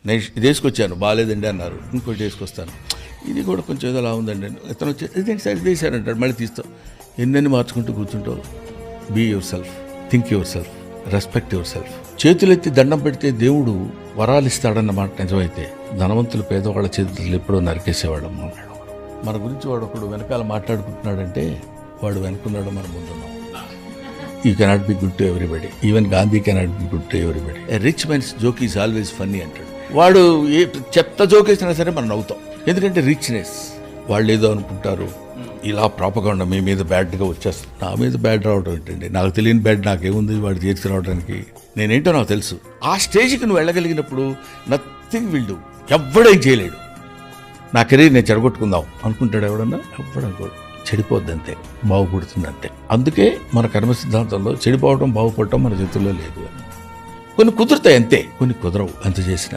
నేను ఇది వేసుకొచ్చాను బాగాలేదండి అన్నారు, ఇంకోటి వేసుకొస్తాను, ఇది కూడా కొంచెం ఏదో అలా ఉందండి, ఇతను వచ్చి ఇదేంటి సార్ ఇది వేసారంటాడు, మళ్ళీ తీస్తావు. ఎన్నెన్ని మార్చుకుంటూ కూర్చుంటావు. Be yourself, think yourself, respect yourself. చేతులెత్తి దండం పెడితే దేవుడు వరాలు ఇస్తాడన్న మాట నిజమైతే ధనవంతులు పేదవాళ్ళ చేతులు ఎప్పుడో నరికేసేవాళ్ళం. మన గురించి వాడు ఒకడు వెనకాల మాట్లాడుకుంటున్నాడంటే వాడు వెనుకున్నాడు, మన ముందున్నాం. You cannot be good to everybody, even Gandhi cannot be good to everybody. A rich men's joke is always funny అంటాడు. వాడు ఏ చెత్త జోక్ వేసినా సరే మనం నవ్వుతాం, ఎందుకంటే రిచ్నెస్. వాళ్ళు ఏదో అనుకుంటారు, ఇలా ప్రాపగాండా మీ మీద బ్యాడ్గా వచ్చేస్తుంది. నా మీద బ్యాడ్ రావడం ఏంటండి, నాకు తెలియని బ్యాడ్ నాకేముంది వాడు చేర్చి రావడానికి. నేనేంటో నాకు తెలుసు. ఆ స్టేజ్కి నువ్వు వెళ్ళగలిగినప్పుడు నథింగ్ విల్ డూ, ఎవ్వడేం చేయలేడు. నా కెరీర్ నేను చెడగొట్టుకుందాం అనుకుంటాడు ఎవడన్నా, ఎవ్వడనుకోడు. చెడిపోద్ది అంతే, బాగుపడుతుంది అంతే. అందుకే మన కర్మ సిద్ధాంతంలో చెడిపోవడం బాగుపడటం మన చేతుల్లో లేదు. కొన్ని కుదురుతాయి అంతే, కొన్ని కుదరవు. అంత చేసిన